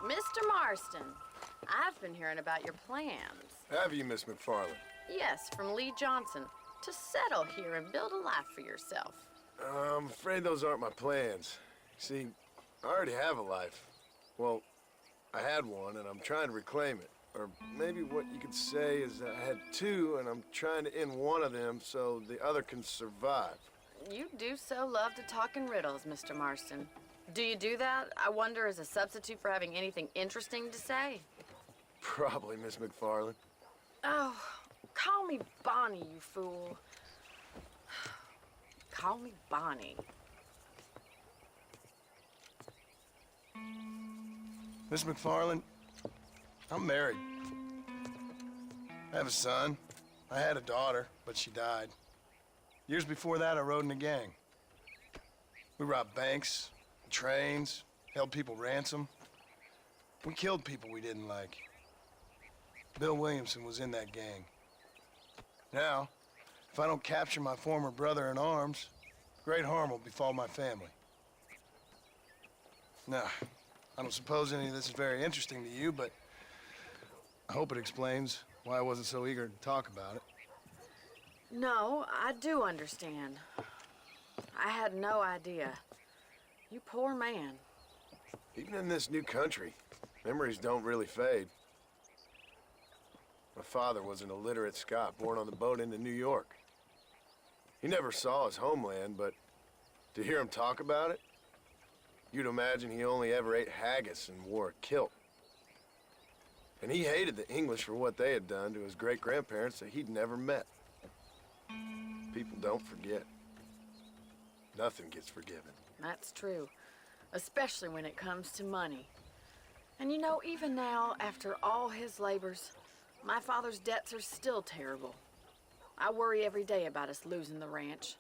Mr. Marston, I've been hearing about your plans. Have you, Miss McFarland? Yes, from Lee Johnson, to settle here and build a life for yourself. I'm afraid those aren't my plans. See, I already have a life. Well, I had one, and I'm trying to reclaim it. Or maybe what you could say is that I had two, and I'm trying to end one of them so the other can survive. You do so love to talk in riddles, Mr. Marston. Do you do that, I wonder, as a substitute for having anything interesting to say? Probably, Miss McFarland. Oh, call me Bonnie, you fool. Call me Bonnie. Miss McFarland, I'm married. I have a son. I had a daughter, but she died. Years before that, I rode in a gang. We robbed banks, trains, held people ransom. We killed people we didn't like. Bill Williamson was in that gang. Now, if I don't capture my former brother in arms, great harm will befall my family. Now, I don't suppose any of this is very interesting to you, but I hope it explains why I wasn't so eager to talk about it. No, I do understand. I had no idea. You poor man. Even in this new country, memories don't really fade. My father was an illiterate Scot born on the boat into New York. He never saw his homeland, but to hear him talk about it, you'd imagine he only ever ate haggis and wore a kilt. And he hated the English for what they had done to his great-grandparents that he'd never met. People don't forget. Nothing gets forgiven. That's true, especially when it comes to money. And you know, even now, after all his labors, my father's debts are still terrible. I worry every day about us losing the ranch.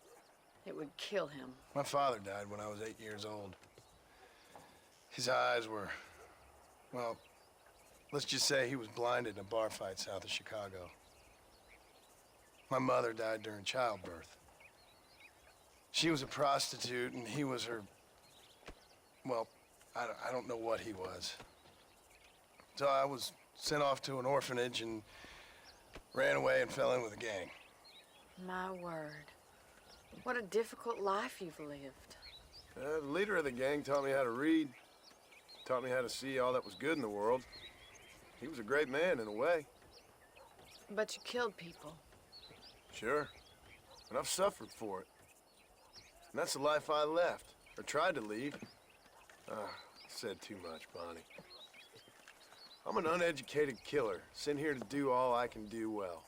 It would kill him. My father died when I was 8 years old. His eyes were, well, let's just say he was blinded in a bar fight south of Chicago. My mother died during childbirth. She was a prostitute, and he was her, well, I don't know what he was. So I was sent off to an orphanage and ran away and fell in with a gang. My word. What a difficult life you've lived. The leader of the gang taught me how to read, taught me how to see all that was good in the world. He was a great man in a way. But you killed people. Sure, and I've suffered for it. And that's the life I left, or tried to lead. Said too much, Bonnie. I'm an uneducated killer, sent here to do all I can do well.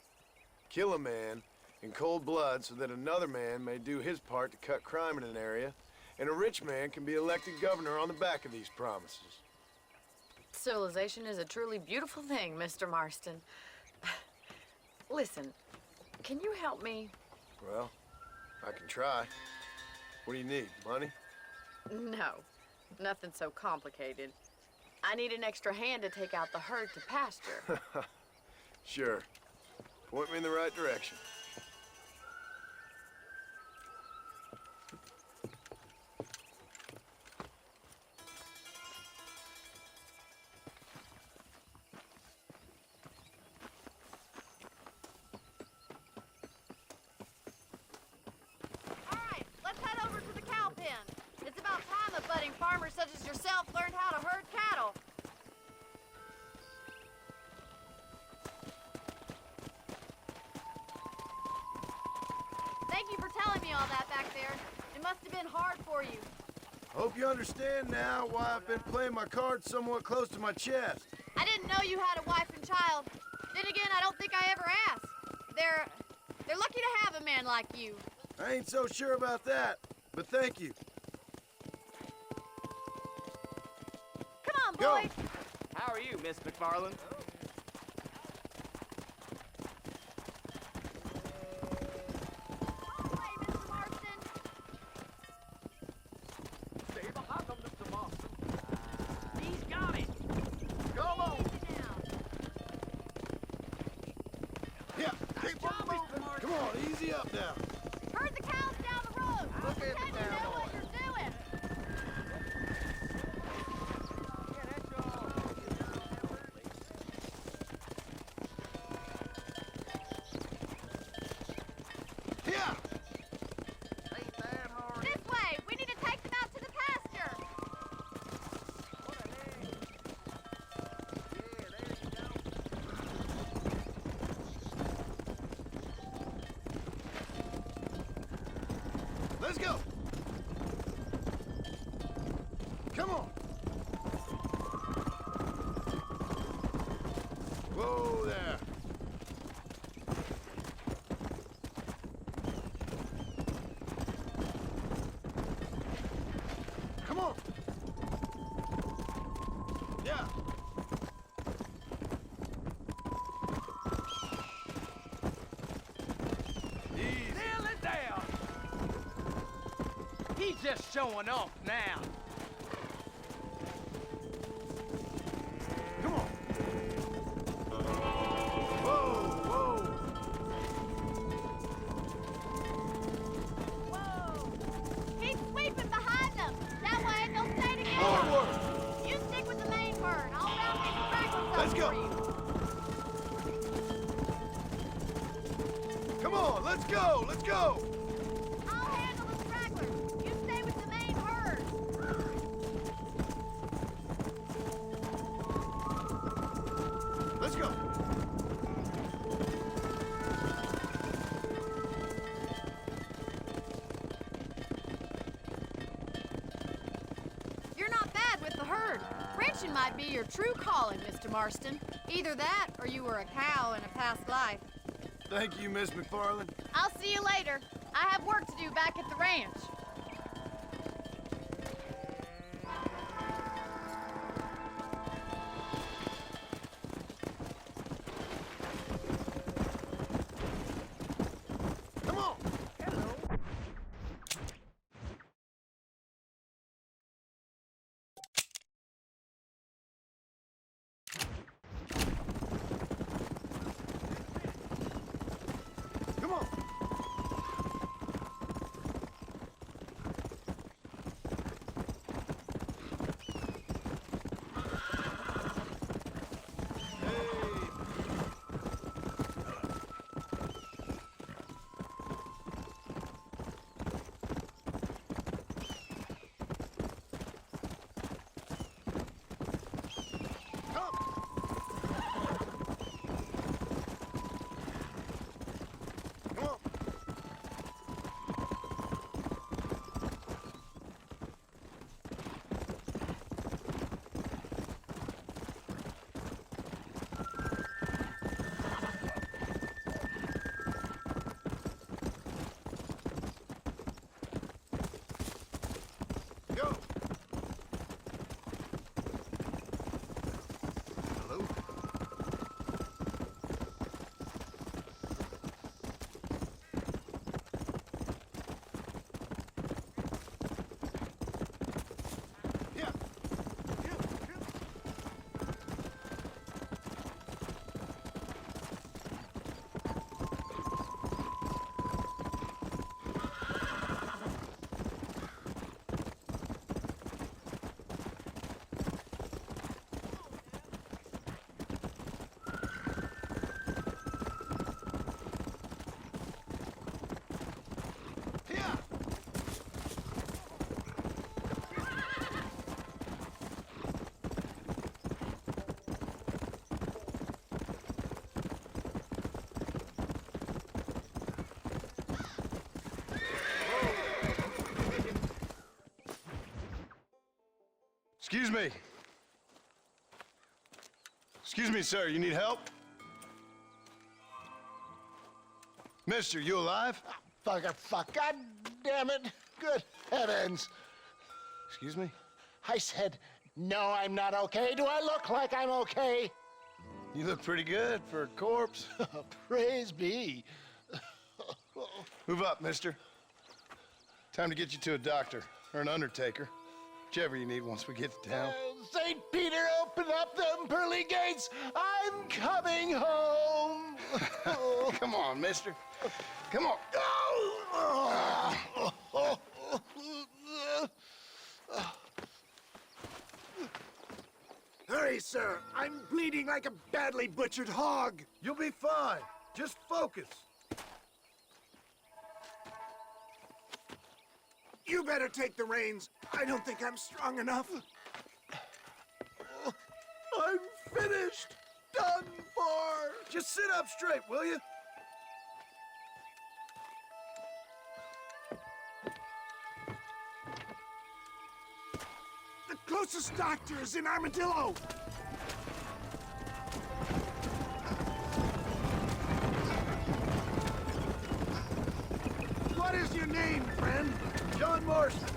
Kill a man in cold blood so that another man may do his part to cut crime in an area, and a rich man can be elected governor on the back of these promises. Civilization is a truly beautiful thing, Mr. Marston. Listen, can you help me? Well, I can try. What do you need, money? No, nothing so complicated. I need an extra hand to take out the herd to pasture. Sure. Point me in the right direction. Budding farmers such as yourself learned how to herd cattle. Thank you for telling me all that back there. It must have been hard for you. Hope you understand now why I've been playing my cards somewhat close to my chest. I didn't know you had a wife and child. Then again, I don't think I ever asked. They're lucky to have a man like you. I ain't so sure about that, but thank you. Boy. How are you, Miss McFarland? Hey, Mr. Marston. Stay behind them, Mr. Marston. He's got it. Come on. Yeah, come on, easy up now. Herd the cows down the road. Look at Pretend the you know barrel. what you're doing. Yeah. Ain't that hard. This way! We need to take them out to the pasture! What the heck? Yeah, there you go. Let's go. Come on. Whoa there. Come on. Yeah. Easy. Nail it down. He's just showing off now. Come on. Whoa, whoa. Whoa! Keep sweeping behind them! That way they'll stay together! Forward. You stick with the main herd. I'll round these stragglers Let's up go. for you. Come on, let's go, let's go. I'll handle the stragglers. You stay with the main herd. Let's go. You're not bad with the herd. Ranching might be your true calling, Mr. Marston. Either that, or you were a cow in a past life. Thank you, Miss McFarland. I'll see you later. I have work to do back at the ranch. Come on. Come on. Come on. Go. Hello. Yeah. Yeah. Excuse me. Excuse me, sir. You need help? Mister, you alive? Fuck. God damn it. Good heavens. Excuse me? I said, no, I'm not okay. Do I look like I'm okay? You look pretty good for a corpse. Praise be. Move up, mister. Time to get you to a doctor or an undertaker. Whichever you need once we get to town. St. Peter, open up them pearly gates. I'm coming home. Come on, mister. Come on. Hurry, sir. I'm bleeding like a badly butchered hog. You'll be fine. Just focus. You better take the reins. I don't think I'm strong enough. I'm finished. Done for. Just sit up straight, will you? The closest doctor is in Armadillo. What is your name, friend? John Marston.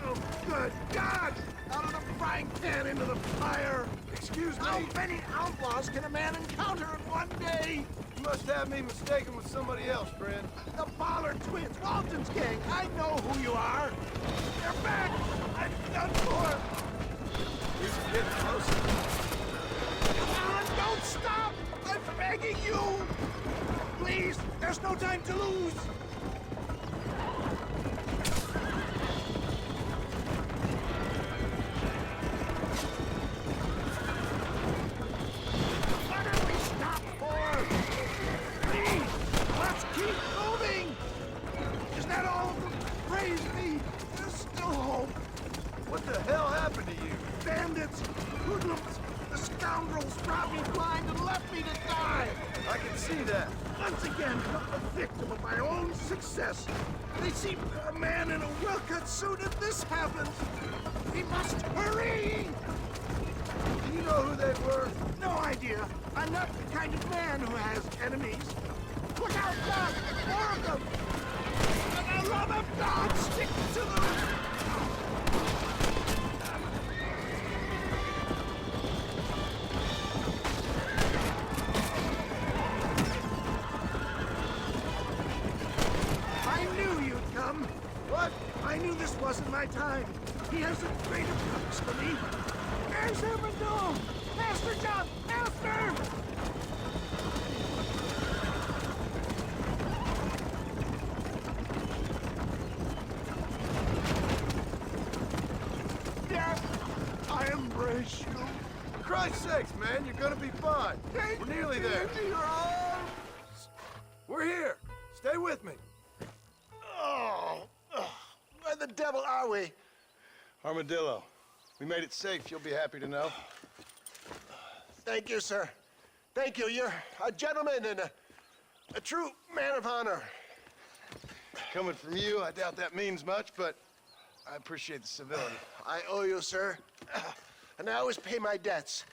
Oh, good God! Out of the frying pan into the fire! Excuse How me. many outlaws can a man encounter in one day? You must have me mistaken with somebody else, friend. The Ballard twins, Walton's gang. I know who you are. They're back. I'm done for. This is getting closer. Come on, don't stop. I'm begging you. Please, there's no time to lose. What did we stop for? Please, let's keep moving. Is that all of them? Praise me. There's still hope. What the hell happened to you? Bandits, hoodlums, the scoundrels robbed me blind and left me to die. I can see that. Once again, a victim of my own success. They see a man in a well-cut suit and this happens. We must hurry! Do you know who they were? No idea. I'm not the kind of man who has enemies. Look out, Doc! More of them! For the love of God, stick to them! I knew you'd come. What? I knew this wasn't my time. He has a greater purpose for me. There's Armadillo! Faster, John! Faster! Yes, I embrace you. For Christ's sakes, man, you're gonna be fine. Take We're nearly me there. into your arms. We're here. Stay with me. Oh, where the devil are we? Armadillo. We made it safe, you'll be happy to know. Thank you, sir. Thank you. You're a gentleman and a true man of honor. Coming from you, I doubt that means much, but I appreciate the civility. I owe you, sir. And I always pay my debts.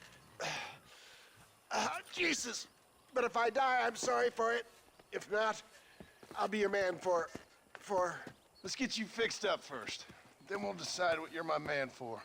Jesus. But if I die, I'm sorry for it. If not, I'll be your man for... Let's get you fixed up first. Then we'll decide what you're my man for.